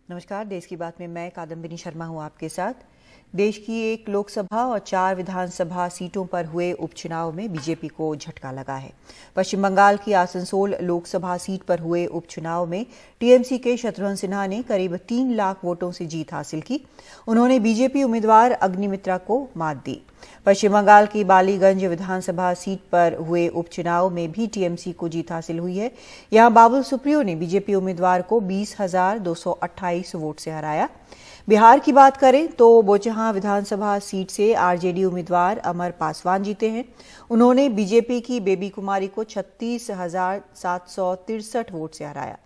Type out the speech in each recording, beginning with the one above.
नमस्कार। देश की बात में मैं कादम्बिनी शर्मा हूं आपके साथ। देश की एक लोकसभा और 4 विधानसभा सीटों पर हुए उपचुनाव में बीजेपी को झटका लगा है। पश्चिम बंगाल की आसनसोल लोकसभा सीट पर हुए उपचुनाव में टीएमसी के शत्रुघ्न सिन्हा ने करीब 3 लाख वोटों से जीत हासिल की। उन्होंने बीजेपी उम्मीदवार अग्निमित्रा को मात दी। पश्चिम बंगाल की बालीगंज विधानसभा सीट पर हुए उपचुनाव में भी टीएमसी को जीत हासिल हुई है। यहां बाबुल सुप्रियो ने बीजेपी उम्मीदवार को 20,228 वोट से हराया। बिहार की बात करें तो बोचहां विधानसभा सीट से आरजेडी उम्मीदवार अमर पासवान जीते हैं। उन्होंने बीजेपी की बेबी कुमारी को 36,763 वोट से हराया।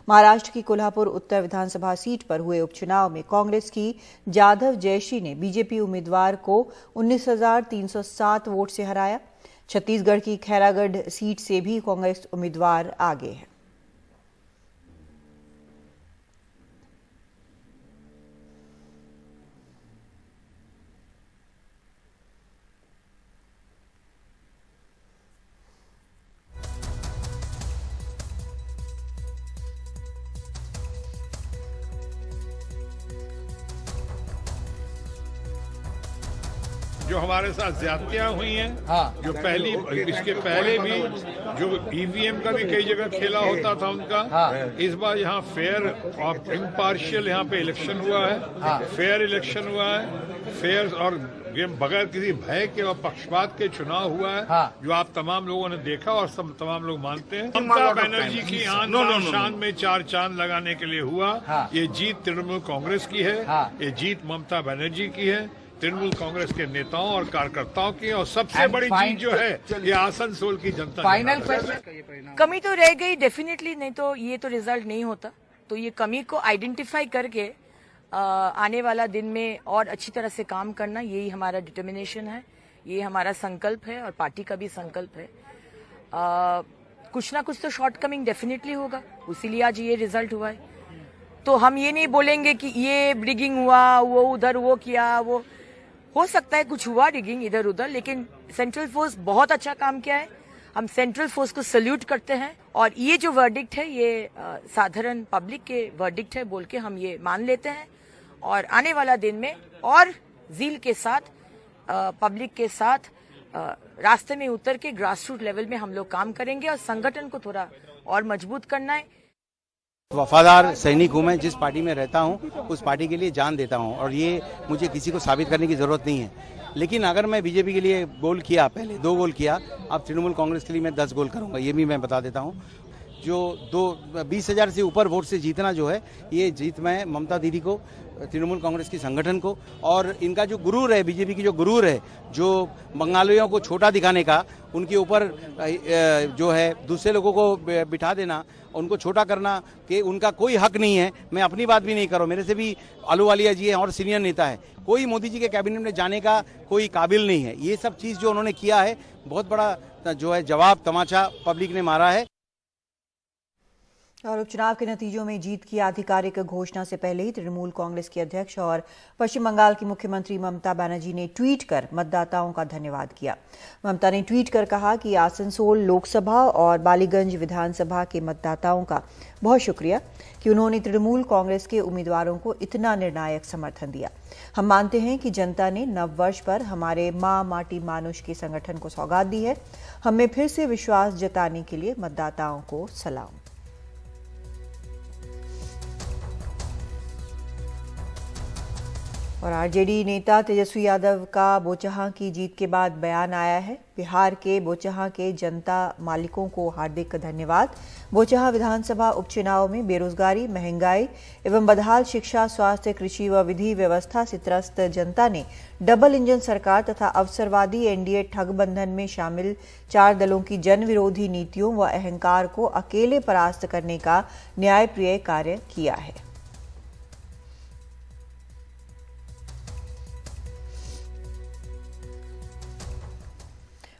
महाराष्ट्र की कोल्हापुर उत्तर विधानसभा सीट पर हुए उपचुनाव में कांग्रेस की जाधव जयश्री ने बीजेपी उम्मीदवार को 19,307 वोट से हराया। छत्तीसगढ़ की खैरागढ़ सीट से भी कांग्रेस उम्मीदवार आगे है। जो हमारे साथ ज्यादतियां हुई हैं, जो इसके पहले भी जो ईवीएम का भी कई जगह खेला होता था उनका, इस बार यहाँ फेयर और इम्पार्शियल यहाँ पे इलेक्शन हुआ है। फेयर इलेक्शन हुआ है, फेयर और ये बगैर किसी भय के और पक्षपात के चुनाव हुआ है, जो आप तमाम लोगों ने देखा और सब तमाम लोग मानते हैं। ममता बनर्जी की शान में 4 चांद लगाने के लिए हुआ। ये जीत तृणमूल कांग्रेस की है, ये जीत ममता बनर्जी की है, तृणमूल कांग्रेस के नेताओं और कार्यकर्ताओं की, और सबसे बड़ी जीत जो है ये आसनसोल की जनता। फाइनल क्वेश्चन, कमी तो रह गई डेफिनेटली, नहीं तो ये तो रिजल्ट नहीं होता। तो ये कमी को आइडेंटिफाई करके आने वाला दिन में और अच्छी तरह से काम करना, यही हमारा डिटर्मिनेशन है, ये हमारा संकल्प है और पार्टी का भी संकल्प है। कुछ ना कुछ तो शॉर्टकमिंग डेफिनेटली होगा, इसीलिए आज ये रिजल्ट हुआ है। तो हम ये नहीं बोलेंगे कि ये रिगिंग हुआ, वो उधर वो किया, वो हो सकता है कुछ हुआ रिगिंग इधर उधर, लेकिन सेंट्रल फोर्स बहुत अच्छा काम किया है। हम सेंट्रल फोर्स को सल्यूट करते हैं और ये जो वर्डिक्ट है ये साधारण पब्लिक के वर्डिक्ट है बोल के हम ये मान लेते हैं। और आने वाला दिन में और जील के साथ पब्लिक के साथ रास्ते में उतर के ग्रास रूट लेवल में हम लोग काम करेंगे और संगठन को थोड़ा और मजबूत करना है। वफादार सैनिक हूँ मैं, जिस पार्टी में रहता हूँ उस पार्टी के लिए जान देता हूँ और ये मुझे किसी को साबित करने की जरूरत नहीं है। लेकिन अगर मैं बीजेपी के लिए गोल किया, पहले 2 गोल किया, अब तृणमूल कांग्रेस के लिए मैं 10 गोल करूंगा, ये भी मैं बता देता हूँ। जो 20,000 से ऊपर वोट से जीतना जो है, ये जीत मैं ममता दीदी को, तृणमूल कांग्रेस की संगठन को, और इनका जो गुरूर है, बीजेपी की जो गुरूर है, जो बंगालियों को छोटा दिखाने का, उनके ऊपर जो है दूसरे लोगों को बिठा देना, उनको छोटा करना कि उनका कोई हक नहीं है। मैं अपनी बात भी नहीं करूँ, मेरे से भी अहलूवालिया जी हैं और सीनियर नेता है, कोई मोदी जी के कैबिनेट में जाने का कोई काबिल नहीं है। ये सब चीज़ जो उन्होंने किया है, बहुत बड़ा जो है जवाब तमाचा पब्लिक ने मारा है। और उपचुनाव के नतीजों में जीत की आधिकारिक घोषणा से पहले ही तृणमूल कांग्रेस के अध्यक्ष और पश्चिम बंगाल की मुख्यमंत्री ममता बनर्जी ने ट्वीट कर मतदाताओं का धन्यवाद किया। ममता ने ट्वीट कर कहा कि आसनसोल लोकसभा और बालीगंज विधानसभा के मतदाताओं का बहुत शुक्रिया कि उन्होंने तृणमूल कांग्रेस के उम्मीदवारों को इतना निर्णायक समर्थन दिया। हम मानते हैं कि जनता ने नववर्ष पर हमारे मां माटी मानुष के संगठन को सौगात दी है। हमें फिर से विश्वास जताने के लिए मतदाताओं को सलाम। और आरजेडी नेता तेजस्वी यादव का बोचहां की जीत के बाद बयान आया है। बिहार के बोचहां के जनता मालिकों को हार्दिक धन्यवाद। बोचहां विधानसभा उपचुनाव में बेरोजगारी, महंगाई एवं बदहाल शिक्षा, स्वास्थ्य, कृषि व विधि व्यवस्था से त्रस्त जनता ने डबल इंजन सरकार तथा अवसरवादी एनडीए ठगबंधन में शामिल 4 दलों की जन विरोधी नीतियों व अहंकार को अकेले परास्त करने का न्यायप्रिय कार्य किया है।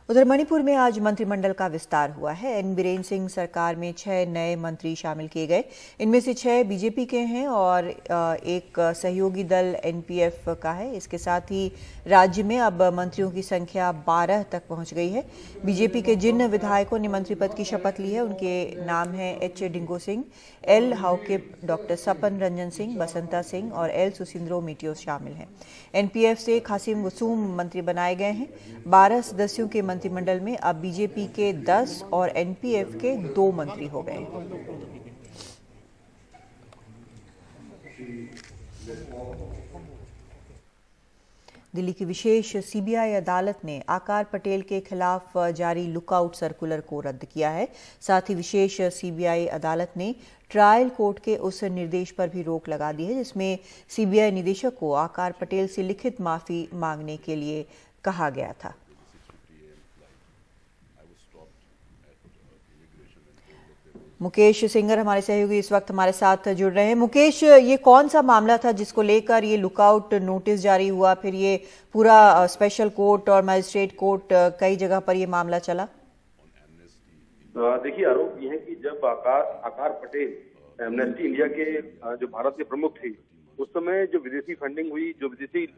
उधर मणिपुर में आज मंत्रिमंडल का विस्तार हुआ है। एन बीरेन सिंह सरकार में 6 नए मंत्री शामिल किए गए। इनमें से 6 बीजेपी के हैं और एक सहयोगी दल एनपीएफ का है। इसके साथ ही राज्य में अब मंत्रियों की संख्या 12 तक पहुंच गई है। बीजेपी के जिन विधायकों ने मंत्री पद की शपथ ली है उनके नाम हैं H Dingo Singh, L Haokip, doctor Sapan Ranjan Singh, Basanta Singh और एल सुसिंद्रो मीटियो शामिल हैं। एनपीएफ से खासिम वसूम मंत्री बनाए गए हैं। 12 सदस्यों के मंत्रिमंडल में अब बीजेपी के 10 और एनपीएफ के 2 मंत्री हो गए हैं। दिल्ली की विशेष सीबीआई अदालत ने आकार पटेल के खिलाफ जारी लुकआउट सर्कुलर को रद्द किया है। साथ ही विशेष सीबीआई अदालत ने ट्रायल कोर्ट के उस निर्देश पर भी रोक लगा दी है जिसमें सीबीआई निदेशक को आकार पटेल से लिखित माफी मांगने के लिए कहा गया था। मुकेश सिंगर हमारे सहयोगी इस वक्त हमारे साथ जुड़ रहे हैं। मुकेश, ये कौन सा मामला था जिसको लेकर ये लुकआउट नोटिस जारी हुआ, फिर ये पूरा स्पेशल कोर्ट और मजिस्ट्रेट कोर्ट कई जगह पर ये मामला चला? देखिए, आरोप ये है कि जब आकार पटेल एमनेस्टी इंडिया के जो भारत के प्रमुख थे, उस समय जो विदेशी फंडिंग हुई, जो विदेश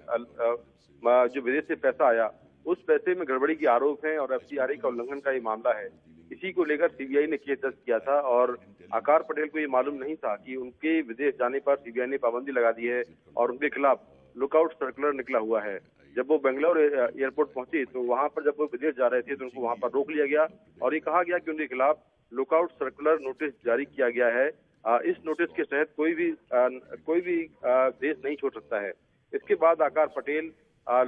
से पैसा आया, उस पैसे में गड़बड़ी के आरोप हैं और एफसीआरए का उल्लंघन का ये मामला है। इसी को लेकर सीबीआई ने केस दर्ज किया था और आकार पटेल को ये मालूम नहीं था कि उनके विदेश जाने पर सीबीआई ने पाबंदी लगा दी है और उनके खिलाफ लुकआउट सर्कुलर निकला हुआ है। जब वो बेंगलोर एयरपोर्ट पहुंचे तो वहां पर जब वो विदेश जा रहे थे तो उनको वहां पर रोक लिया गया और ये कहा गया कि उनके खिलाफ लुकआउट सर्कुलर नोटिस जारी किया गया है। इस नोटिस के तहत कोई भी देश नहीं छोड़ सकता है। इसके बाद आकार पटेल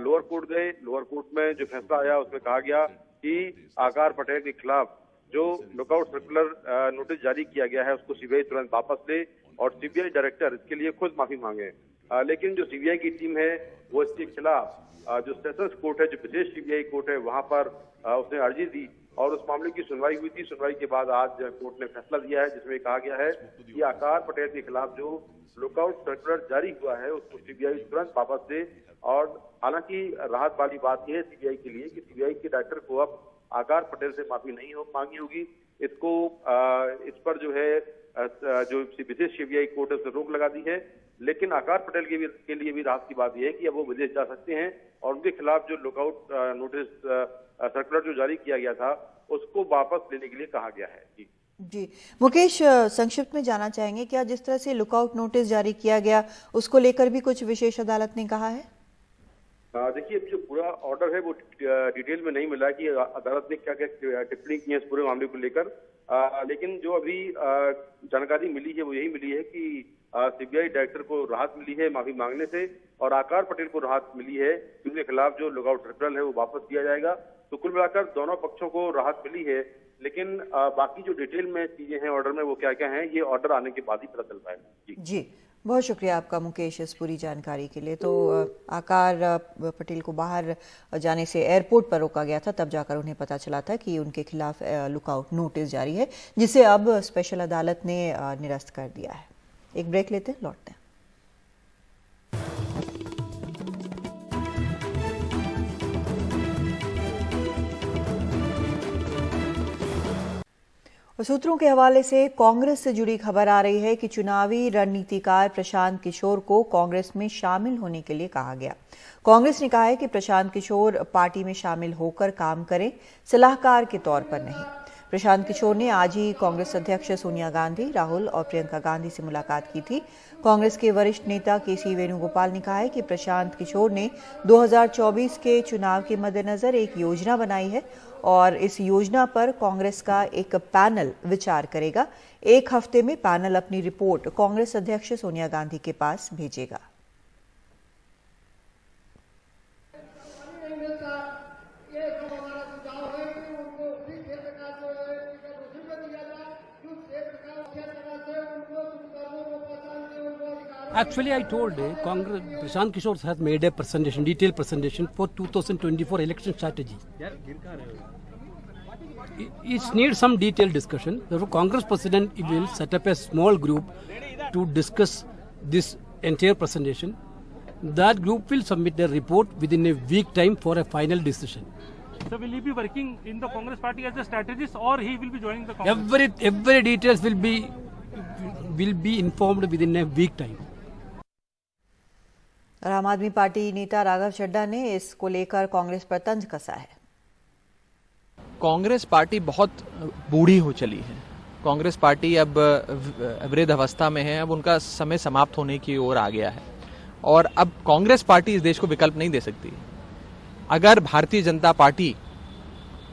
लोअर कोर्ट गए। लोअर कोर्ट में जो फैसला आया उसमें कहा गया कि आकार पटेल के खिलाफ जो लुकआउट सर्कुलर नोटिस जारी किया गया है उसको सीबीआई तुरंत वापस ले और सीबीआई डायरेक्टर इसके लिए खुद माफी मांगे। लेकिन जो सीबीआई की टीम है वो इसके खिलाफ जो सेशंस कोर्ट है, जो विशेष सीबीआई कोर्ट है, वहां पर उसने अर्जी दी और उस मामले की सुनवाई हुई थी। सुनवाई के बाद आज कोर्ट ने फैसला दिया है जिसमें कहा गया है कि आकार पटेल के खिलाफ जो लुकआउट सर्कुलर जारी हुआ है उसको सीबीआई तुरंत वापस दे। और हालांकि राहत वाली बात यह है सीबीआई के लिए कि सीबीआई के डायरेक्टर को अब आकार पटेल से माफी नहीं मांगी होगी। इसको इस पर जो है जो विशेष सीबीआई कोर्ट है उसने रोक लगा दी है। लेकिन आकार पटेल के लिए भी राहत की बात यह है कि अब वो विदेश जा सकते हैं और उनके खिलाफ जो लुकआउट नोटिस सर्कुलर जो जारी किया गया था उसको वापस लेने के लिए कहा गया है। जी मुकेश, संक्षिप्त में जानना चाहेंगे क्या जिस तरह से लुकआउट नोटिस जारी किया गया उसको लेकर भी कुछ विशेष अदालत ने कहा है? देखिए, जो पूरा ऑर्डर है वो डिटेल में नहीं मिला कि अदालत ने क्या क्या टिप्पणी की है इस पूरे मामले को लेकर। लेकिन जो अभी जानकारी मिली है वो यही मिली है कि सीबीआई डायरेक्टर को राहत मिली है माफी मांगने से और आकार पटेल को राहत मिली है कि उनके खिलाफ जो लुकआउट सर्कुलर है वो वापस दिया जाएगा। तो कुल मिलाकर दोनों पक्षों को राहत मिली है। लेकिन बाकी जो डिटेल में चीजें हैं ऑर्डर में वो क्या क्या हैं ये ऑर्डर आने के बाद ही पता चल पाएगा। जी बहुत शुक्रिया आपका मुकेश इस पूरी जानकारी के लिए। तो आकार पटेल को बाहर जाने से एयरपोर्ट पर रोका गया था, तब जाकर उन्हें पता चला था कि उनके खिलाफ लुकआउट नोटिस जारी है जिसे अब स्पेशल अदालत ने निरस्त कर दिया है। एक ब्रेक लेते हैं, लौटते हैं। सूत्रों के हवाले से कांग्रेस से जुड़ी खबर आ रही है कि चुनावी रणनीतिकार प्रशांत किशोर को कांग्रेस में शामिल होने के लिए कहा गया। कांग्रेस ने कहा है कि प्रशांत किशोर पार्टी में शामिल होकर काम करें, सलाहकार के तौर पर नहीं। प्रशांत किशोर ने आज ही कांग्रेस अध्यक्ष सोनिया गांधी, राहुल और प्रियंका गांधी से मुलाकात की थी। कांग्रेस के वरिष्ठ नेता केसी वेणुगोपाल ने कहा है कि प्रशांत किशोर ने 2024 के चुनाव के मद्देनजर एक योजना बनाई है और इस योजना पर कांग्रेस का एक पैनल विचार करेगा। 1 हफ्ते में पैनल अपनी रिपोर्ट कांग्रेस अध्यक्ष सोनिया गांधी के पास भेजेगा। Actually, I told Congress, Prashant Kishore has made a presentation, detailed presentation for 2024 election strategy. It needs some detailed discussion. Therefore, Congress President will set up a small group to discuss this entire presentation. That group will submit their report within a week time for a final decision. So will he be working in the Congress party as a strategist, or he will be joining the Congress? Every details will be informed within a week time. और आम आदमी party नेता राघव चड्ढा ने इसको लेकर कांग्रेस पर तंज कसा है। कांग्रेस पार्टी बहुत बूढ़ी हो चली है। कांग्रेस पार्टी अब वृद्ध अवस्था में है, अब उनका समय समाप्त होने की ओर आ गया है और अब कांग्रेस पार्टी इस देश को विकल्प नहीं दे सकती। अगर भारतीय जनता पार्टी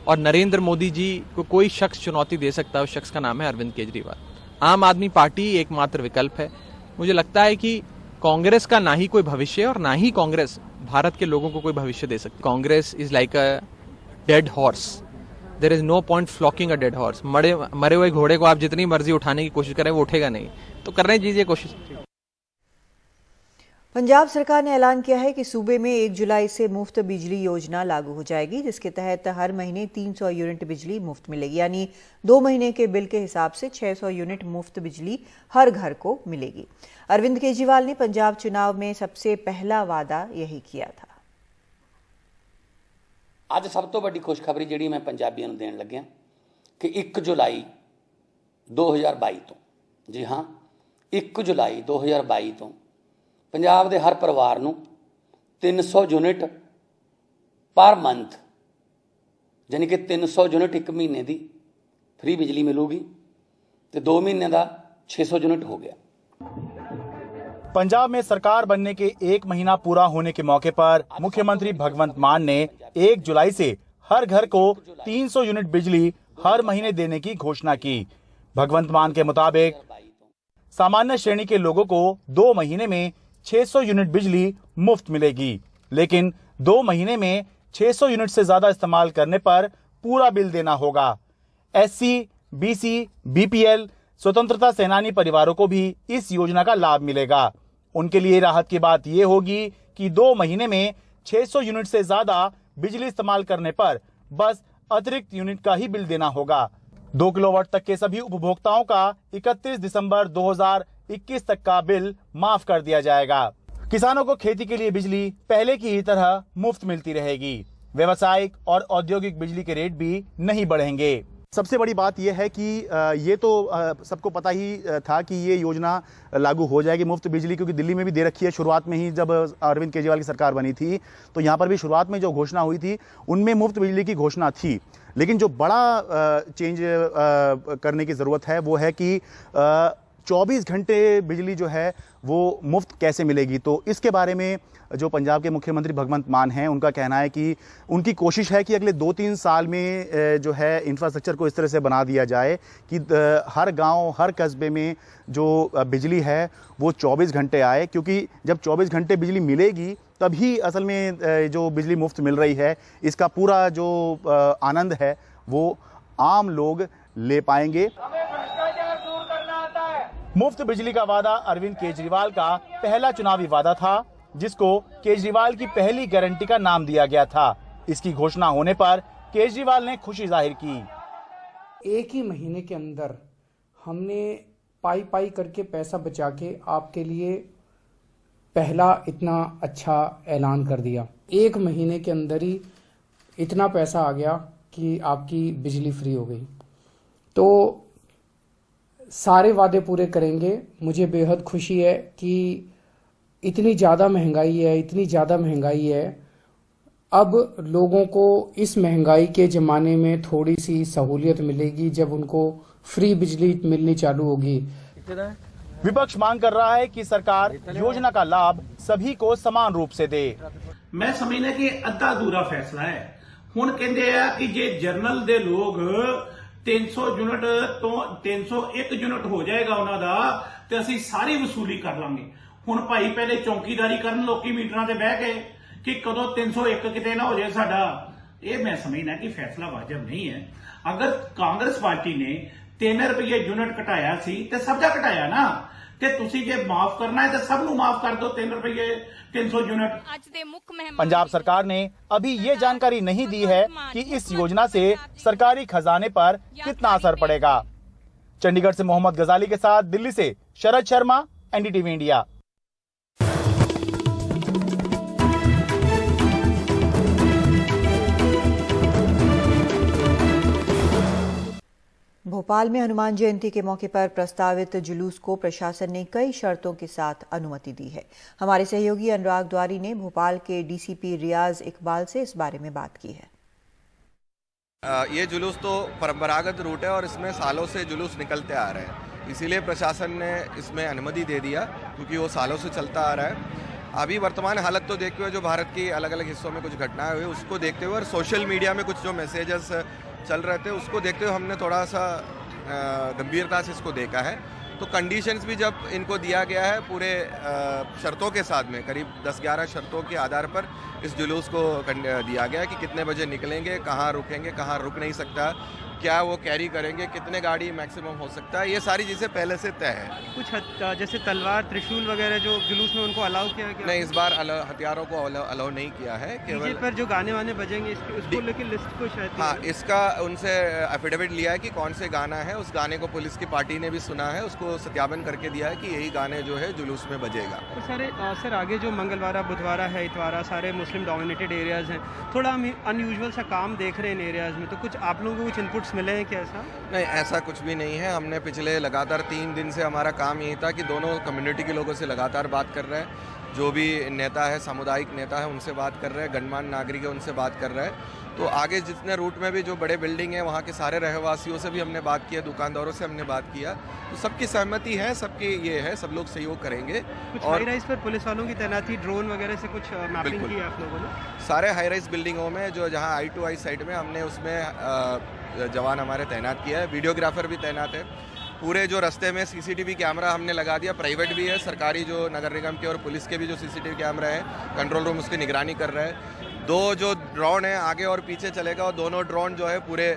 और नरेंद्र मोदी जी को कोई शख्स चुनौती दे सकता है, उस शख्स का नाम है अरविंद केजरीवाल। आम आदमी पार्टी एकमात्र विकल्प है। मुझे लगता है कि कांग्रेस का ना ही कोई भविष्य और ना ही कांग्रेस भारत के लोगों को कोई भविष्य दे सकती। Congress is like a dead horse. There is no point flogging a dead horse. मरे हुए घोड़े को आप जितनी मर्जी उठाने की कोशिश करें वो उठेगा नहीं, तो करने दीजिए कोशिश। पंजाब सरकार ने ऐलान किया है कि सूबे में 1 जुलाई से मुफ्त बिजली योजना लागू हो जाएगी, जिसके तहत हर महीने 300 यूनिट बिजली मुफ्त मिलेगी। यानी 2 महीने के बिल के हिसाब से 600 यूनिट मुफ्त बिजली हर घर को मिलेगी। अरविंद केजरीवाल ने पंजाब चुनाव में सबसे पहला वादा यही किया था। ਅੱਜ ਸਭ ਤੋਂ ਵੱਡੀ ਖੁਸ਼ਖਬਰੀ ਜਿਹੜੀ ਮੈਂ ਪੰਜਾਬੀਆਂ ਨੂੰ ਦੇਣ ਲੱਗਿਆ ਕਿ 1 ਜੁਲਾਈ 2022 ਤੋਂ, ਜੀ ਹਾਂ 1 ਜੁਲਾਈ 2022 ਤੋਂ ਪੰਜਾਬ ਦੇ ਹਰ ਪਰਿਵਾਰ ਨੂੰ 300 ਯੂਨਿਟ ਪਰ ਮੰਥ, ਯਾਨੀ ਕਿ 300 ਯੂਨਿਟ 1 ਮਹੀਨੇ ਦੀ फ्री बिजली मिलूगी तो 2 महीने का 600 यूनिट हो गया। पंजाब में सरकार बनने के 1 महीना पूरा होने के मौके पर मुख्यमंत्री भगवंत मान ने 1 जुलाई से हर घर को 300 यूनिट बिजली हर महीने देने की घोषणा की। भगवंत मान के मुताबिक सामान्य श्रेणी के लोगों को 2 महीने में 600 यूनिट बिजली मुफ्त मिलेगी, लेकिन 2 महीने में 600 यूनिट से ज्यादा इस्तेमाल करने पर पूरा बिल देना होगा। SC, BC, BPL स्वतंत्रता सेनानी परिवारों को भी इस योजना का लाभ मिलेगा। उनके लिए राहत की बात यह होगी कि 2 महीने में 600 यूनिट से ज्यादा बिजली इस्तेमाल करने पर बस अतिरिक्त यूनिट का ही बिल देना होगा। 2 किलोवाट तक के सभी उपभोक्ताओं का 31 दिसंबर 2021 तक का बिल माफ कर दिया जाएगा। किसानों को खेती के लिए बिजली पहले की ही तरह मुफ्त मिलती रहेगी। व्यावसायिक और औद्योगिक बिजली के रेट भी नहीं बढ़ेंगे। सबसे बड़ी बात यह है कि ये तो सबको पता ही था कि ये योजना लागू हो जाएगी मुफ्त बिजली, क्योंकि दिल्ली में भी दे रखी है। शुरुआत में ही जब अरविंद केजरीवाल की सरकार बनी थी तो यहाँ पर भी शुरुआत में जो घोषणा हुई थी उनमें मुफ्त बिजली की घोषणा थी। लेकिन जो बड़ा चेंज करने की ज़रूरत है वो है कि 24 घंटे बिजली जो है वो मुफ्त कैसे मिलेगी। तो इसके बारे में जो पंजाब के मुख्यमंत्री भगवंत मान हैं, उनका कहना है कि उनकी कोशिश है कि अगले 2-3 साल में जो है इंफ्रास्ट्रक्चर को इस तरह से बना दिया जाए कि हर गांव, हर कस्बे में जो बिजली है वो 24 घंटे आए, क्योंकि जब 24 घंटे बिजली मिलेगी तभी असल में जो बिजली मुफ्त मिल रही है इसका पूरा जो आनंद है वो आम लोग ले पाएंगे। मुफ्त बिजली का वादा अरविंद केजरीवाल का पहला चुनावी वादा था, जिसको केजरीवाल की पहली गारंटी का नाम दिया गया था। इसकी घोषणा होने पर केजरीवाल ने खुशी जाहिर की। 1 ही महीने के अंदर हमने पाई करके पैसा बचा के आपके लिए पहला इतना अच्छा ऐलान कर दिया। 1 महीने के अंदर ही इतना पैसा आ गया कि आपकी बिजली फ्री हो गई। तो सारे वादे पूरे करेंगे। मुझे बेहद खुशी है कि इतनी ज़्यादा महंगाई है, अब लोगों को इस महंगाई के ज़माने में थोड़ी सी सहूलियत मिलेगी जब उनको फ्री बिजली मिलनी चालू होगी। विपक्ष मांग कर रहा है कि सरकार योजना का लाभ सभी को समान रूप से दे। मैं समझना कि अद्धा अधूरा फैसला है। हुण कहंदे आ कि जे जर्नल दे लोग 300 यूनिट तो 301 यूनिट हो जाएगा उन्हां दा ते असीं सारी वसूली कर लांगे। हुण भाई पहले चौकीदारी करन लोकी मीटरां ते बह के कि कदों 301 किते ना हो जाए साडा। ये मैं समझना कि फैसला वाजिब नहीं है। अगर कांग्रेस पार्टी ने 3 रुपये यूनिट घटाया सी ते सब दा घटाया ना, ते तुसीं जे माफ करना है तो सब नूं माफ कर दो 3 रुपये 300 यूनिट। पंजाब सरकार ने अभी ये जानकारी नहीं दी है कि इस योजना से सरकारी खजाने पर कितना असर पड़ेगा। चंडीगढ़ से मोहम्मद गजाली के साथ दिल्ली से शरद शर्मा, NDTV इंडिया। भोपाल में हनुमान जयंती के मौके पर प्रस्तावित जुलूस को प्रशासन ने कई शर्तों के साथ अनुमति दी है। हमारे सहयोगी अनुराग द्वारी ने भोपाल के डीसीपी रियाज इकबाल से इस बारे में बात की है। ये जुलूस तो परंपरागत रूट है और इसमें सालों से जुलूस निकलते आ रहे हैं, इसीलिए प्रशासन ने इसमें अनुमति दे दिया क्योंकि वो सालों से चलता आ रहा है। अभी वर्तमान हालत तो देखते हुए जो भारत की अलग अलग हिस्सों में कुछ घटनाएं हुई उसको देखते हुए और सोशल मीडिया में कुछ जो मैसेजेस चल रहे थे उसको देखते हुए हमने थोड़ा सा गंभीरता से इसको देखा है। तो कंडीशंस भी जब इनको दिया गया है पूरे शर्तों के साथ में, करीब 10-11 शर्तों के आधार पर इस जुलूस को दिया गया है कि कितने बजे निकलेंगे, कहाँ रुकेंगे, कहाँ रुक नहीं सकता, क्या वो कैरी करेंगे, कितने गाड़ी मैक्सिमम हो सकता है, ये सारी चीज़ें पहले से तय है। कुछ जैसे तलवार, त्रिशूल वगैरह जो जुलूस में उनको अलाउ किया गया? नहीं, इस बार हथियारों को अलाउ नहीं किया है। केवल पर जो गाने वाने बजेंगे उसको लेकर लिस्ट कुछ है? हाँ, इसका उनसे एफिडेविट लिया है कि कौन से गाना है, उस गाने को पुलिस की पार्टी ने भी सुना है, उसको सत्यापन करके दिया है कि यही गाने जो है जुलूस में बजेगा। तो सर आगे जो मंगलवार, बुधवार है, इतवार, सारे मुस्लिम डोमिनेटेड एरियाज हैं, थोड़ा हम अनयूजुअल सा काम देख रहे हैं इन एरियाज में, तो कुछ आप लोगों को कुछ इनपुट्स मिले हैं क्या? ऐसा नहीं, ऐसा कुछ भी नहीं है। हमने पिछले लगातार 3 दिन से हमारा काम यही था कि दोनों कम्युनिटी के लोगों से लगातार बात कर रहे हैं, जो भी नेता है, सामुदायिक नेता है, उनसे बात कर रहे हैं, गणमान्य नागरिक है उनसे बात कर रहे हैं। तो आगे जितने रूट में भी जो बड़े बिल्डिंग है वहाँ के सारे रहवासियों से भी हमने बात किया, दुकानदारों से हमने बात किया, तो सबकी सहमति है, सबकी ये है, सब लोग सहयोग करेंगे। कुछ हाई राइज पर पुलिस वालों की तैनाती, ड्रोन वगैरह से कुछ मैपिंग की आप लोगों ने? सारे हाई राइज बिल्डिंगों में जो जहाँ आई टू आई साइड में हमने उसमें जवान हमारे तैनात किया है, वीडियोग्राफर भी तैनात है। पूरे जो रास्ते में सीसीटीवी कैमरा हमने लगा दिया, प्राइवेट भी है, सरकारी जो नगर निगम के और पुलिस के भी जो सीसीटीवी कैमरा है, कंट्रोल रूम उसकी निगरानी कर रहा है। 2 जो ड्रोन है आगे और पीछे चलेगा और दोनों ड्रोन जो है पूरे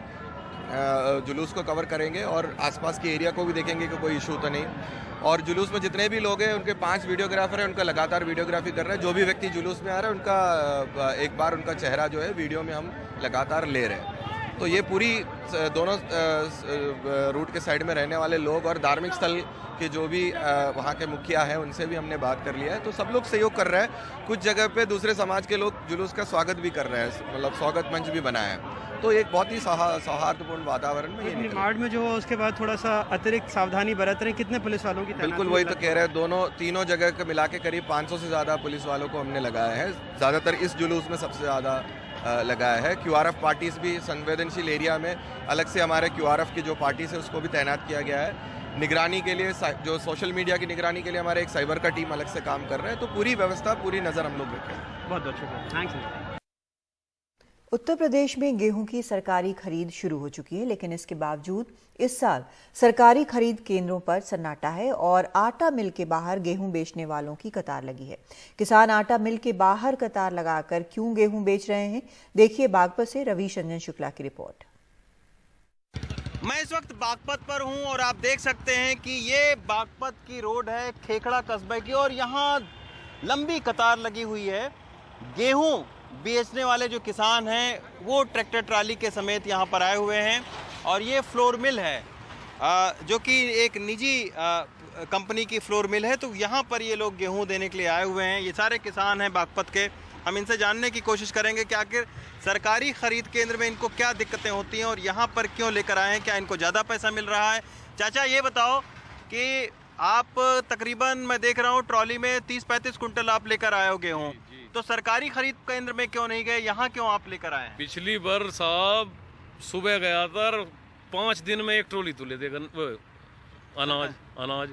जुलूस को कवर करेंगे और आसपास के एरिया को भी देखेंगे कि कोई इशू तो नहीं। और जुलूस में जितने भी लोग हैं उनके 5 वीडियोग्राफर हैं, उनका लगातार वीडियोग्राफी कर रहे हैं। जो भी व्यक्ति जुलूस में आ रहा है उनका एक बार उनका चेहरा जो है वीडियो में हम लगातार ले रहे हैं। तो ये पूरी दोनों रूट के साइड में रहने वाले लोग और धार्मिक स्थल के जो भी वहाँ के मुखिया हैं उनसे भी हमने बात कर लिया है, तो सब लोग सहयोग कर रहे हैं। कुछ जगह पे दूसरे समाज के लोग जुलूस का स्वागत भी कर रहे हैं, मतलब स्वागत मंच भी बनाया है। तो एक बहुत ही सौहार्दपूर्ण वातावरण में ये मार्च में जो उसके बाद थोड़ा सा अतिरिक्त सावधानी बरत रहे हैं। कितने पुलिस वालों की? बिल्कुल वही तो कह रहे हैं, तीनों जगह के मिला के करीब 500 से ज़्यादा पुलिस वालों को हमने लगाया है। ज़्यादातर इस जुलूस में सबसे ज़्यादा लगाया है। QRF पार्टीज भी संवेदनशील एरिया में अलग से हमारे QRF की जो पार्टीज है उसको भी तैनात किया गया है। निगरानी के लिए जो सोशल मीडिया की निगरानी के लिए हमारे एक साइबर का टीम अलग से काम कर रहे हैं। तो पूरी व्यवस्था, पूरी नज़र हम लोग रखें। बहुत बहुत शुक्रिया, थैंक्स। उत्तर प्रदेश में गेहूं की सरकारी खरीद शुरू हो चुकी है, लेकिन इसके बावजूद इस साल सरकारी खरीद केंद्रों पर सन्नाटा है और आटा मिल के बाहर गेहूं बेचने वालों की कतार लगी है। किसान आटा मिल के बाहर कतार लगाकर क्यों गेहूं बेच रहे हैं, देखिए बागपत से रवीश रंजन शुक्ला की रिपोर्ट। मैं इस वक्त बागपत पर हूं और आप देख सकते हैं कि ये बागपत की रोड है खेखड़ा कस्बे की और यहाँ लंबी कतार लगी हुई है। गेहूं बेचने वाले जो किसान हैं वो ट्रैक्टर ट्राली के समेत यहाँ पर आए हुए हैं और ये फ्लोर मिल है जो कि एक निजी कंपनी की फ्लोर मिल है। तो यहाँ पर ये लोग गेहूं देने के लिए आए हुए हैं। ये सारे किसान हैं बागपत के। हम इनसे जानने की कोशिश करेंगे कि आखिर सरकारी खरीद केंद्र में इनको क्या दिक्कतें होती हैं और यहाँ पर क्यों लेकर आए हैं, क्या इनको ज़्यादा पैसा मिल रहा है। चाचा ये बताओ कि आप तकरीबन मैं देख रहा हूँ ट्रॉली में 30-35 कुंटल आप लेकर आए हो गेहूँ, तो सरकारी खरीद केंद्र में क्यों नहीं गए, यहाँ क्यों आप लेकर आए हैं? पिछली बार साहब सुबह गया था, 5 दिन में 1 ट्रॉली तो ले देगा अनाज।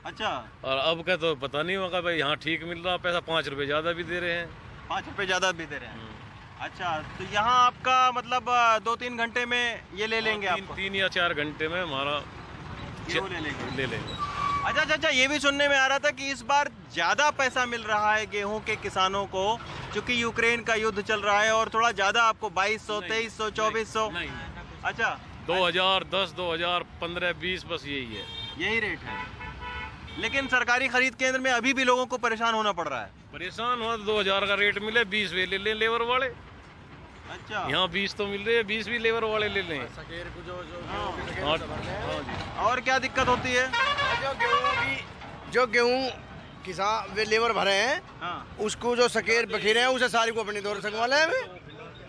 अच्छा। और अब का तो पता नहीं होगा भाई, यहाँ ठीक मिल रहा, पैसा 5 रुपए ज्यादा भी दे रहे हैं। 5 रुपए ज्यादा भी दे रहे हैं। अच्छा, तो यहाँ आपका मतलब 2-3 घंटे में ये ले लेंगे आप? 3 या 4 घंटे में हमारा ले लेंगे। अच्छा, ये भी सुनने में आ रहा था कि इस बार ज्यादा पैसा मिल रहा है गेहूं के किसानों को क्योंकि यूक्रेन का युद्ध चल रहा है और थोड़ा ज्यादा आपको 2200, 2300, 2400। अच्छा, 2010, 2015, 20 बस यही है, यही रेट है। लेकिन सरकारी खरीद केंद्र में अभी भी लोगों को परेशान होना पड़ रहा है। परेशान हो 2000 का रेट मिले 20 वे ले लें लेबर वाले। अच्छा, यहाँ 20 तो मिल रहे हैं, 20 भी लेबर वाले ले लें। और क्या दिक्कत होती है? जो गेहूँ किसान वे लेबर भरे हैं, उसको जो सकेर बखेरे हैं उसे सारी को अपनी दौर संगवा ले।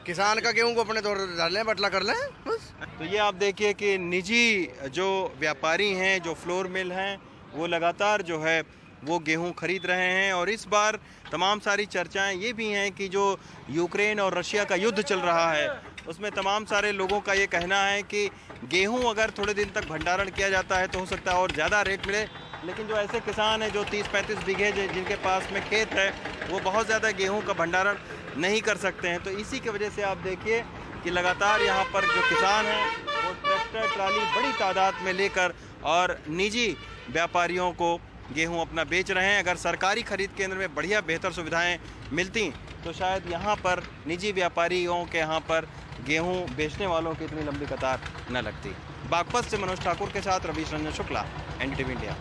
किसान का गेहूं को अपने दौर डाल लें, बटला कर लें बस। तो ये आप देखिए कि निजी जो व्यापारी हैं, जो फ्लोर मिल हैं, वो लगातार जो है वो गेहूं खरीद रहे हैं। और इस बार तमाम सारी चर्चाएं ये भी हैं कि जो यूक्रेन और रशिया का युद्ध चल रहा है उसमें तमाम सारे लोगों का ये कहना है कि गेहूं अगर थोड़े दिन तक भंडारण किया जाता है तो हो सकता है और ज़्यादा रेट मिले। लेकिन जो ऐसे किसान हैं जो 30-35 बीघे जिनके पास में खेत है, वो बहुत ज़्यादा गेहूं का भंडारण नहीं कर सकते हैं। तो इसी की वजह से आप देखिए कि लगातार यहाँ पर जो किसान हैं वो ट्रैक्टर ट्राली बड़ी तादाद में लेकर और निजी व्यापारियों को गेहूं अपना बेच रहे हैं। अगर सरकारी खरीद केंद्र में बढ़िया बेहतर सुविधाएं मिलती तो शायद यहाँ पर निजी व्यापारियों के यहाँ पर गेहूं बेचने वालों की इतनी लंबी कतार न लगती। बागपत से मनोज ठाकुर के साथ रवीश रंजन शुक्ला, एनडीटीवी इंडिया।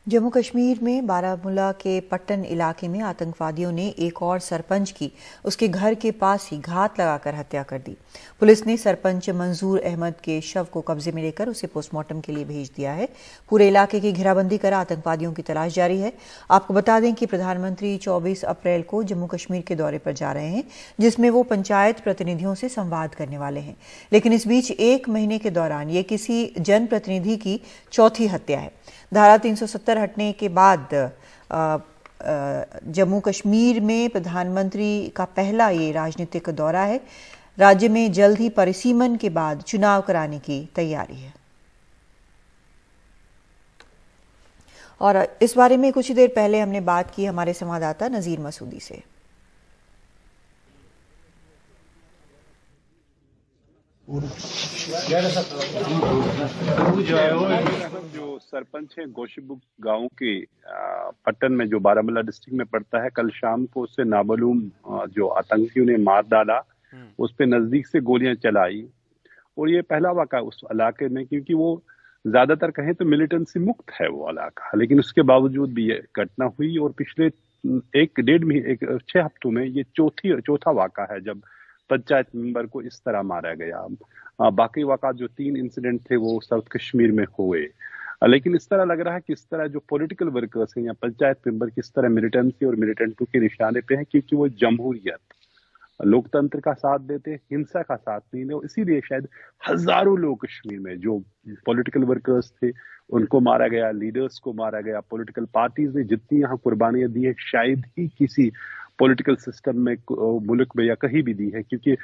जम्मू कश्मीर में बारामूला के पट्टन इलाके में आतंकवादियों ने एक और सरपंच की उसके घर के पास ही घात लगाकर हत्या कर दी। पुलिस ने सरपंच मंजूर अहमद के शव को कब्जे में लेकर उसे पोस्टमार्टम के लिए भेज दिया है। पूरे इलाके की घेराबंदी कर आतंकवादियों की तलाश जारी है। आपको बता दें कि प्रधानमंत्री 24 अप्रैल को जम्मू कश्मीर के दौरे पर जा रहे हैं, जिसमें वो पंचायत प्रतिनिधियों से संवाद करने वाले हैं। लेकिन इस बीच 1 महीने के दौरान ये किसी जनप्रतिनिधि की चौथी हत्या है। धारा 370 हटने के बाद जम्मू कश्मीर में प्रधानमंत्री का पहला ये राजनीतिक दौरा है। राज्य में जल्द ही परिसीमन के बाद चुनाव कराने की तैयारी है। और इस बारे में कुछ ही देर पहले हमने बात की हमारे संवाददाता नजीर मसूदी से। जो सरपंच है गोशीबुक गांव के पट्टन में जो बारामूला डिस्ट्रिक्ट में पड़ता है, कल शाम को उससे नामालूम जो आतंकियों ने मार डाला, उस पे नजदीक से गोलियां चलाई। और ये पहला वाक़ा उस इलाके में, क्योंकि वो ज्यादातर कहें तो मिलिटेंसी मुक्त है वो इलाका, लेकिन उसके बावजूद भी ये घटना हुई। और पिछले 6 हफ्तों में ये चौथा वाक़ा है जब पंचायत मेंबर को इस तरह मारा गया। बाकी वाक़ा जो 3 इंसिडेंट थे वो साउथ कश्मीर में हुए। लेकिन इस तरह लग रहा है कि इस तरह जो पॉलिटिकल वर्कर्स हैं या पंचायत मेंबर किस तरह मिलिटेंसी और मिलिटेंटों के निशाने पे हैं, क्योंकि वो जमहूरियत, लोकतंत्र का साथ देते, हिंसा का साथ नहीं देते। इसीलिए शायद हजारों लोग कश्मीर में जो पॉलिटिकल वर्कर्स थे उनको मारा गया, लीडर्स को मारा गया। पॉलिटिकल पार्टीज ने जितनी यहाँ कुर्बानियां दी है शायद ही किसी पॉलिटिकल सिस्टम में, मुल्क में या कहीं भी दी है, क्योंकि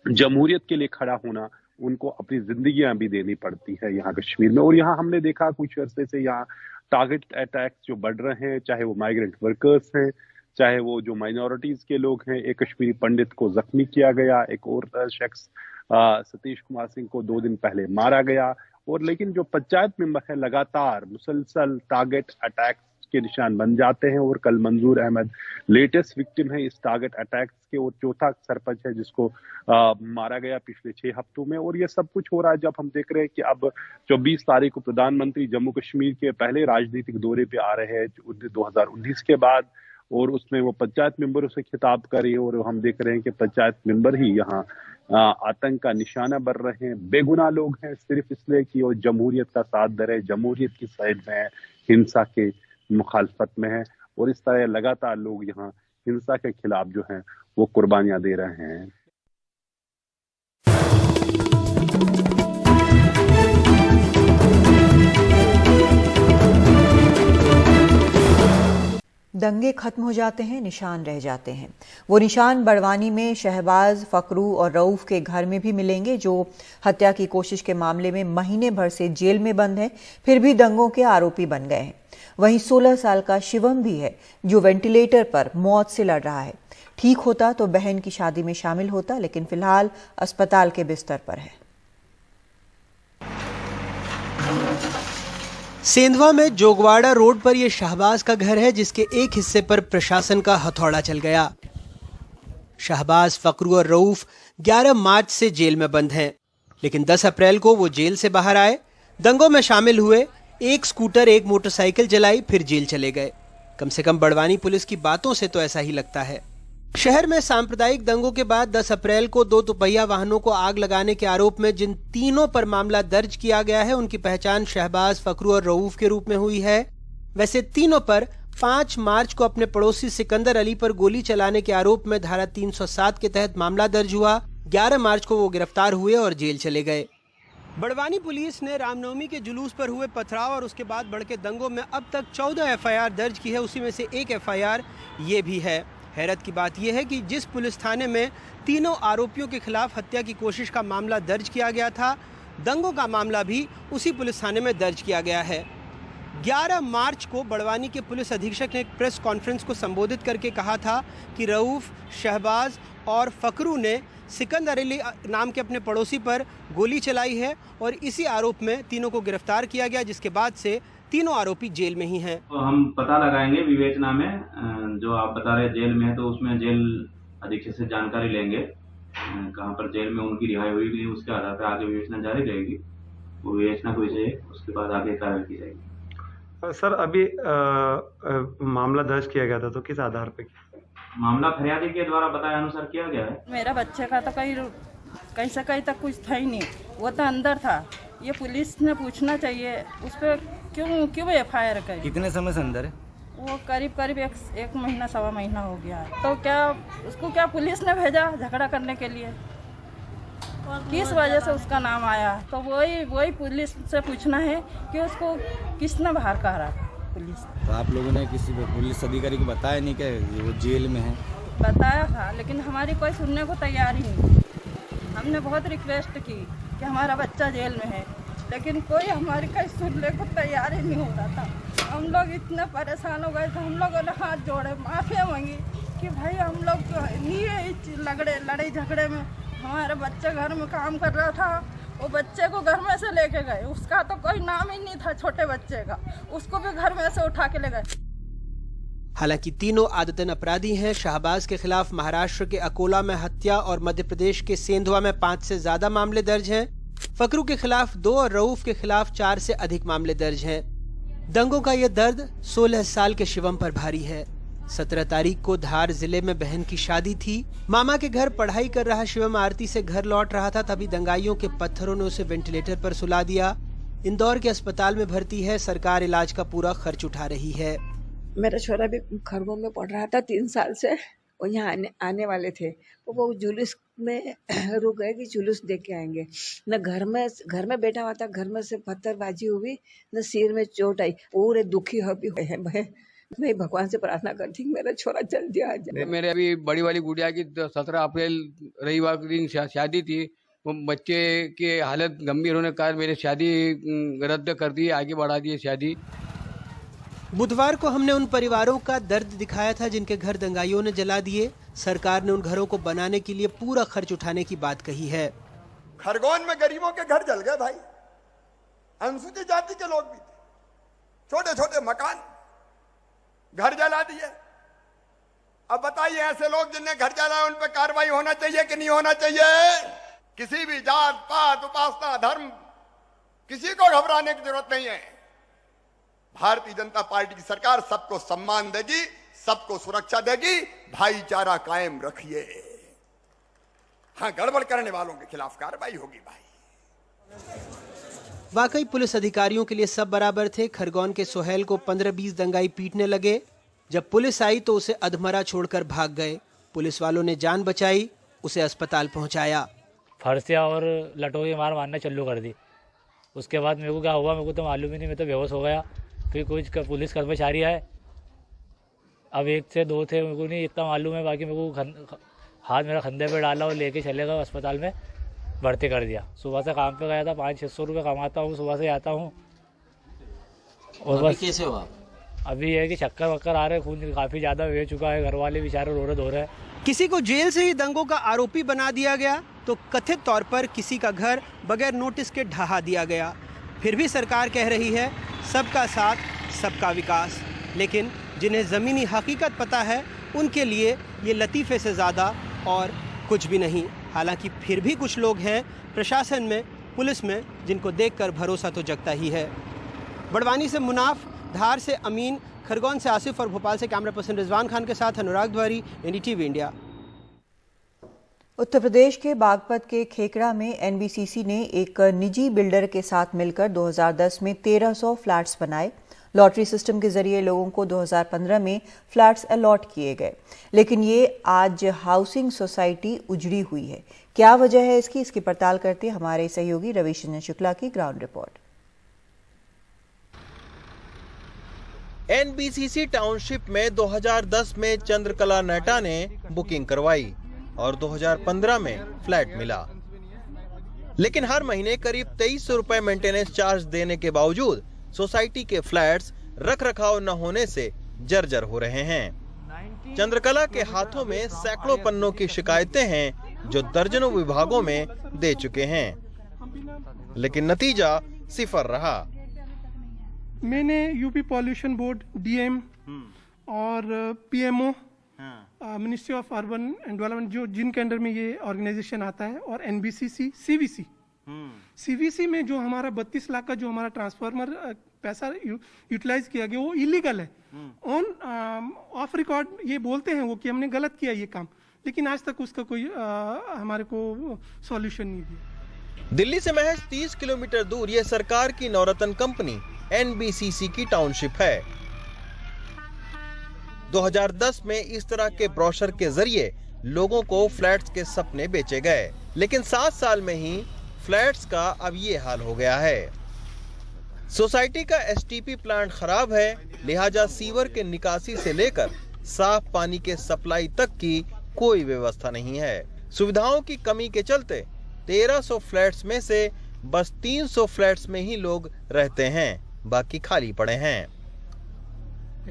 जमहूरियत के लिए खड़ा होना उनको अपनी जिंदगियां भी देनी पड़ती है यहाँ कश्मीर में। और यहाँ हमने देखा कुछ अरसे से यहाँ टारगेट अटैक्स जो बढ़ रहे हैं, चाहे वो माइग्रेंट वर्कर्स हैं, चाहे वो जो माइनॉरिटीज के लोग हैं। एक कश्मीरी पंडित को जख्मी किया गया, एक और शख्स सतीश कुमार सिंह को 2 दिन पहले मारा गया। और लेकिन जो पंचायत मेंबर है लगातार मुसलसल टारगेट अटैक्स के निशान बन जाते हैं। और कल मंजूर अहमद लेटेस्ट विक्टिम है इस टारगेट अटैक्स के, और चौथा सरपंच है जिसको मारा गया पिछले 6 हफ्तों में। और ये सब कुछ हो रहा है जब हम देख रहे हैं कि अब 24 तारीख को प्रधानमंत्री जम्मू कश्मीर के पहले राजनीतिक दौरे पे आ रहे हैं 2019 के बाद, और उसमें वो पंचायत मेंबरों से खिताब करें। और हम देख रहे हैं कि पंचायत मेंबर ही यहाँ आतंक का निशाना बन रहे हैं। बेगुनाह लोग हैं, सिर्फ इसलिए कि वो जमहूरियत का साथ दे रहे, जमहूरियत की साइड में है, हिंसा के मुखालफत में है। और इस तरह लगातार लोग यहाँ हिंसा के खिलाफ जो हैं वो कुर्बानियां दे रहे हैं। दंगे खत्म हो जाते हैं, निशान रह जाते हैं। वो निशान बड़वानी में शहबाज, फकरू और रऊफ के घर में भी मिलेंगे, जो हत्या की कोशिश के मामले में महीने भर से जेल में बंद हैं, फिर भी दंगों के आरोपी बन गए हैं। वहीं 16 साल का शिवम भी है जो वेंटिलेटर पर मौत से लड़ रहा है। ठीक होता तो बहन की शादी में शामिल होता, लेकिन फिलहाल अस्पताल के बिस्तर पर है। सेंधवा में जोगवाड़ा रोड पर यह शहबाज का घर है, जिसके एक हिस्से पर प्रशासन का हथौड़ा चल गया। शहबाज, फकरू और रऊफ 11 मार्च से जेल में बंद हैं, लेकिन 10 अप्रैल को वो जेल से बाहर आए, दंगों में शामिल हुए, एक स्कूटर, एक मोटरसाइकिल जलाई, फिर जेल चले गए। कम से कम बड़वानी पुलिस की बातों से तो ऐसा ही लगता है। शहर में सांप्रदायिक दंगों के बाद 10 अप्रैल को 2 दोपहिया वाहनों को आग लगाने के आरोप में जिन तीनों पर मामला दर्ज किया गया है, उनकी पहचान शहबाज, फकरू और रऊफ के रूप में हुई है। वैसे तीनों पर 5 मार्च को अपने पड़ोसी सिकंदर अली पर गोली चलाने के आरोप में धारा 307 के तहत मामला दर्ज हुआ। 11 मार्च को वो गिरफ्तार हुए और जेल चले गए। बड़वानी पुलिस ने रामनवमी के जुलूस पर हुए पथराव और उसके बाद भड़के दंगों में अब तक 14 FIR दर्ज की है। उसी में से एक FIR ये भी है। हैरत की बात यह है कि जिस पुलिस थाने में तीनों आरोपियों के खिलाफ हत्या की कोशिश का मामला दर्ज किया गया था, दंगों का मामला भी उसी पुलिस थाने में दर्ज किया गया है। 11 मार्च को बड़वानी के पुलिस अधीक्षक ने एक प्रेस कॉन्फ्रेंस को संबोधित करके कहा था कि रऊफ, शहबाज और फकरू ने सिकंदर अली नाम के अपने पड़ोसी पर गोली चलाई है और इसी आरोप में तीनों को गिरफ्तार किया गया, जिसके बाद से तीनों आरोपी जेल में ही हैं। तो हम पता लगाएंगे विवेचना में, जो आप बता रहे जेल में है तो उसमें जेल अधीक्षक से जानकारी लेंगे कहाँ पर जेल में उनकी रिहाई हुई थी, उसके आधार पर आगे विवेचना जारी रहेगी। वो विवेचना को इसे उसके बाद आगे कार्रवाई की जाएगी। सर अभी मामला दर्ज किया गया था तो किस आधार पे? मामला फरियादी के द्वारा बताए अनुसार किया गया है। मेरा बच्चे का तो कहीं से कहीं तक कुछ था ही नहीं, वो तो अंदर था। ये पुलिस ने पूछना चाहिए उस पर क्यों FIR करी। कितने समय से अंदर है? वो करीब एक महीना 1.25 महीना हो गया है। तो क्या उसको पुलिस ने भेजा झगड़ा करने के लिए? किस वजह से उसका नाम आया? तो वही पुलिस से पूछना है कि उसको किसने बाहर कहा था पुलिस। तो आप लोगों ने किसी पुलिस अधिकारी को बताया नहीं कि वो जेल में है? बताया था, लेकिन हमारी कोई सुनने को तैयार ही नहीं। हमने बहुत रिक्वेस्ट की कि हमारा बच्चा जेल में है, लेकिन कोई हमारी कोई सुनने को तैयार ही नहीं हो रहा था। हम लोग इतने परेशान हो गए थे, हम लोगों ने हाथ जोड़े, माफ़ी मांगी कि भाई हम लोग नहीं लड़ाई झगड़े में। हमारा बच्चा घर में काम कर रहा था, वो बच्चे को घर में से लेके गए, उसका तो कोई नाम ही नहीं था छोटे बच्चे का, उसको भी घर में से उठा के ले गए। हालांकि तीनों आदतन अपराधी हैं। शहबाज के खिलाफ महाराष्ट्र के अकोला में हत्या और मध्य प्रदेश के सेंधवा में 5 से ज्यादा मामले दर्ज हैं। फकरू के खिलाफ 2 और रऊफ के खिलाफ 4 से अधिक मामले दर्ज हैं। दंगों का ये दर्द 16 साल के शिवम पर भारी है। 17 तारीख को धार जिले में बहन की शादी थी। मामा के घर पढ़ाई कर रहा शिवम आरती से घर लौट रहा था, तभी दंगाइयों के पत्थरों ने उसे वेंटिलेटर पर सुला दिया। इंदौर के अस्पताल में भर्ती है। सरकार इलाज का पूरा खर्च उठा रही है। मेरा छोरा भी खरगोन में पढ़ रहा था 3 साल से, और यहाँ आने वाले थे, तो वो जुलूस में रुक गए कि जुलूस देख के आएंगे। न घर में बैठा हुआ था, घर में से पत्थरबाजी हुई, न सिर में चोट आई, पूरे दुखी है। मैं भगवान से प्रार्थना करती हूँ मेरा छोरा जल्दी आ जाए। मेरे अभी बड़ी वाली गुड़िया की 17 अप्रैल रविवार के दिन शादी थी। वो बच्चे की हालत गंभीर होने के कारण मेरी शादी रद्द कर दी, आगे बढ़ा दी शादी। बुधवार को हमने उन परिवारों का दर्द दिखाया था जिनके घर दंगाइयों ने जला दिए। सरकार ने उन घरों को बनाने के लिए पूरा खर्च उठाने की बात कही है। खरगोन में गरीबों के घर जल गए भाई, अनुसूचित जाति के लोग भी थे, छोटे छोटे मकान, घर जला दिए। अब बताइए ऐसे लोग जिन्हें घर जलाया उन पर कार्रवाई होना चाहिए कि नहीं होना चाहिए? किसी भी जात पात उपासना धर्म किसी को घबराने की जरूरत नहीं है। भारतीय जनता पार्टी की सरकार सबको सम्मान देगी, सबको सुरक्षा देगी, भाईचारा कायम रखिए। हाँ, गड़बड़ करने वालों के खिलाफ कार्रवाई होगी भाई। वाकई पुलिस अधिकारियों के लिए सब बराबर थे। खरगोन के सोहेल को 15-20 दंगाई पीटने लगे। जब पुलिस आई तो उसे अधमरा छोड़कर भाग गए। पुलिस वालों ने जान बचाई, उसे अस्पताल पहुंचाया। फरसिया और लटो की मारना चालू कर दी। उसके बाद मेरे को क्या हुआ मेरे को तो मालूम ही नहीं, मैं तो बेहोश हो गया। फिर कुछ पुलिस कर्मचारी आए, अब 1 से 2 थे, मेरे को नहीं इतना मालूम है। बाकी मेरे को हाथ मेरा खंधे पे डाला और लेके चले गए अस्पताल में, भर्ती कर दिया। सुबह से काम पे गया था, 500-600 रुपये कमाता हूँ, सुबह से आता हूँ। और बस कैसे हो आप? अभी ये है कि चक्कर वक्कर आ रहे, खून काफ़ी ज़्यादा बह चुका है, घर वाले बेचारे रो रहे हैं। किसी को जेल से ही दंगों का आरोपी बना दिया गया तो कथित तौर पर किसी का घर बगैर नोटिस के ढहा दिया गया। फिर भी सरकार कह रही है सबका साथ सबका विकास, लेकिन जिन्हें ज़मीनी हकीकत पता है उनके लिए ये लतीफ़े से ज़्यादा और कुछ भी नहीं। हालांकि फिर भी कुछ लोग हैं प्रशासन में, पुलिस में, जिनको देखकर भरोसा तो जगता ही है। बड़वानी से मुनाफ, धार से अमीन, खरगोन से आसिफ और भोपाल से कैमरा पर्सन रिजवान खान के साथ अनुराग द्वारी, एनडीटीवी इंडिया। उत्तर प्रदेश के बागपत के खेकड़ा में एनबीसीसी ने एक निजी बिल्डर के साथ मिलकर 2010 में 1300 फ्लैट्स बनाए। लॉटरी सिस्टम के जरिए लोगों को 2015 में फ्लैट्स अलॉट किए गए, लेकिन ये आज हाउसिंग सोसाइटी उजड़ी हुई है। क्या वजह है इसकी पड़ताल करते हमारे सहयोगी रविशंकर शुक्ला की ग्राउंड रिपोर्ट। एनबीसीसी टाउनशिप में 2010 में चंद्रकला नेहटा ने बुकिंग करवाई और 2015 में फ्लैट मिला, लेकिन हर महीने करीब 2300 रुपए मेंटेनेंस चार्ज देने के बावजूद सोसाइटी के फ्लैट्स रख रखाव न होने से जर्जर हो रहे हैं। चंद्रकला के हाथों में सैकड़ों पन्नों की शिकायतें हैं जो दर्जनों विभागों में दे चुके हैं, लेकिन नतीजा सिफर रहा। मैंने यूपी पॉल्यूशन बोर्ड, डीएम और PMO, ministry of urban and development, जो जिनके अंडर में ये ऑर्गेनाइजेशन आता है, और एनबीसीसी, सीवीसी में जो हमारा 32 लाख का जो हमारा ट्रांसफार्मर पैसा यूटिलाइज किया गया वो इलीगल है। ऑन ऑफ रिकॉर्ड ये बोलते हैं वो कि हमने गलत किया ये काम, लेकिन आज तक उसका कोई हमारे को सॉल्यूशन नहीं दिया। दिल्ली से महज 30 किलोमीटर दूर ये सरकार की नवरत्न कंपनी एनबीसीसी की टाउनशिप है। 2010 में इस तरह के ब्रोशर के जरिए लोगों को फ्लैट्स के सपने बेचे गए, लेकिन 7 साल में ही फ्लैट्स का अब ये हाल हो गया है। सोसाइटी का एसटीपी प्लांट खराब है, लिहाजा सीवर के निकासी से लेकर साफ पानी के सप्लाई तक की कोई व्यवस्था नहीं है। सुविधाओं की कमी के चलते 1300 फ्लैट्स में से बस 300 फ्लैट्स में ही लोग रहते हैं, बाकी खाली पड़े हैं।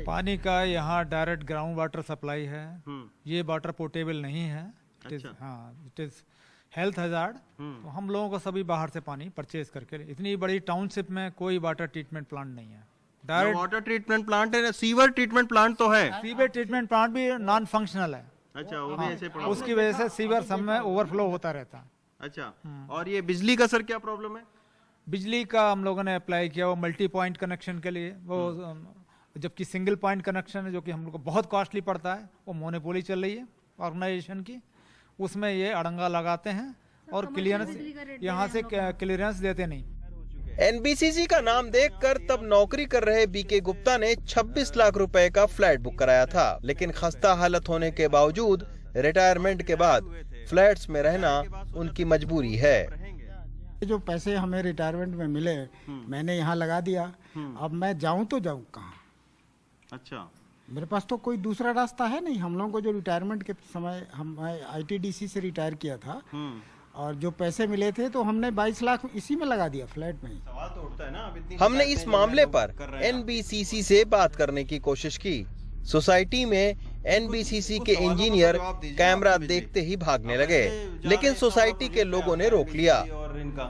पानी का यहाँ डायरेक्ट ग्राउंड वाटर सप्लाई है, ये वाटर पोर्टेबल नहीं है। It is health hazard. तो हम लोगों को सभी बाहर से पानी परचेज करके, इतनी बड़ी टाउनशिप में कोई वाटर ट्रीटमेंट प्लांट नहीं है। डायरेक्ट वाटर ट्रीटमेंट प्लांट है, सीवर ट्रीटमेंट प्लांट तो है। सीवर ट्रीटमेंट प्लांट भी नॉन फंक्शनल है। अच्छा, वो भी ऐसे पड़ा, उसकी वजह से सीवर सब में ओवरफ्लो होता रहता है। अच्छा, और ये बिजली का सर क्या प्रॉब्लम है? बिजली का हम लोगों ने अप्लाई किया वो मल्टी पॉइंट कनेक्शन के लिए, वो जबकि सिंगल पॉइंट कनेक्शन है जो कि हम लोग को बहुत कॉस्टली पड़ता है, वो मोनोपोली चल रही है ऑर्गेनाइजेशन की, उसमें ये अड़ंगा लगाते हैं और क्लियरेंस यहाँ से क्लियरेंस देते नहीं। एनबीसीसी का नाम देखकर तब नौकरी कर रहे बीके गुप्ता ने 26 लाख रुपए का फ्लैट बुक कराया था, लेकिन खस्ता हालत होने के बावजूद रिटायरमेंट के बाद फ्लैट्स में रहना उनकी मजबूरी है। जो पैसे हमें रिटायरमेंट में मिले मैंने यहाँ लगा दिया, अब मैं जाऊँ तो जाऊँ कहाँ? अच्छा, मेरे पास तो कोई दूसरा रास्ता है नहीं। हम लोगों को जो रिटायरमेंट के समय हम आईटीडीसी से रिटायर किया था और जो पैसे मिले थे तो हमने 22 लाख इसी में लगा दिया, फ्लैट में ही। सवाल तो उठता है ना। हमने इस मामले पर एनबीसीसी से बात करने की कोशिश की। सोसाइटी में एनबीसीसी के इंजीनियर कैमरा देखते ही भागने लगे, लेकिन सोसाइटी के लोगों ने रोक लिया। और इनका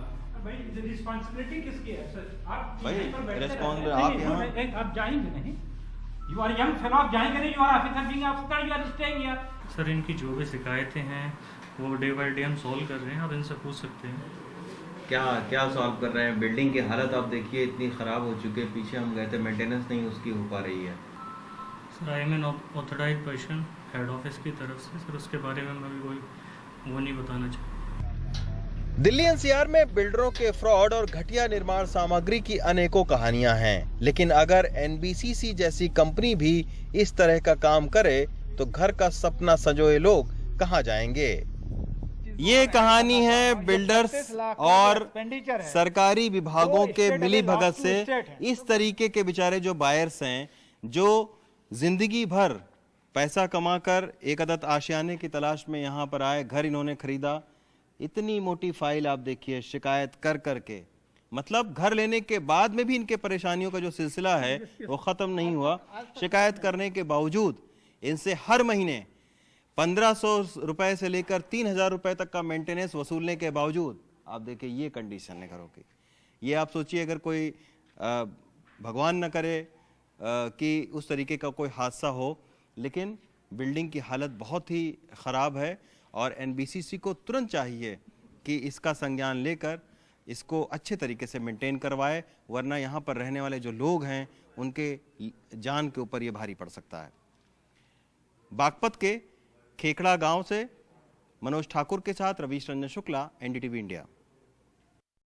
रिस्पांसिबिलिटी किसकी है सर? आप जाएंगे नहीं, यू आर यंग फेलो, आप जाएंगे नहीं, you are officer being officer, you are staying here. Sir, इनकी जो भी शिकायतें हैं वो डे बाय डे हम सॉल्व कर रहे हैं, आप इनसे पूछ सकते हैं। क्या सॉल्व कर रहे हैं? बिल्डिंग की हालत आप देखिए इतनी ख़राब हो चुकी है, पीछे हम गए थे, मेंटेनेंस नहीं उसकी हो पा रही है। Sir, I am N authorised person head office की तरफ से, सर उसके बारे में मैं भी कोई वो नहीं बताना चाहता। दिल्ली एनसीआर में बिल्डरों के फ्रॉड और घटिया निर्माण सामग्री की अनेकों कहानियां हैं, लेकिन अगर एनबीसीसी जैसी कंपनी भी इस तरह का काम करे तो घर का सपना संजोए लोग कहां जाएंगे? ये कहानी है बिल्डर्स और सरकारी विभागों के मिलीभगत से। इस तरीके के बेचारे जो बायर्स हैं, जो जिंदगी भर पैसा कमाकर एक अदद आशियाने की तलाश में यहाँ पर आए, घर इन्होंने खरीदा, इतनी मोटी फाइल आप देखिए, शिकायत कर करके, मतलब घर लेने के बाद में भी इनके परेशानियों का जो सिलसिला है वो ख़त्म नहीं हुआ। शिकायत करने के बावजूद इनसे हर महीने 1500 रुपए से लेकर 3000 रुपए तक का मेंटेनेंस वसूलने के बावजूद आप देखिए ये कंडीशन है घरों की। ये आप सोचिए अगर कोई भगवान न करे कि उस तरीके का कोई हादसा हो, लेकिन बिल्डिंग की हालत बहुत ही ख़राब है और एनबीसीसी को तुरंत चाहिए कि इसका संज्ञान लेकर इसको अच्छे तरीके से मेंटेन करवाए, वरना यहाँ पर रहने वाले जो लोग हैं उनके जान के ऊपर ये भारी पड़ सकता है। बागपत के खेखड़ा गांव से मनोज ठाकुर के साथ रविश रंजन शुक्ला, एनडीटीवी इंडिया।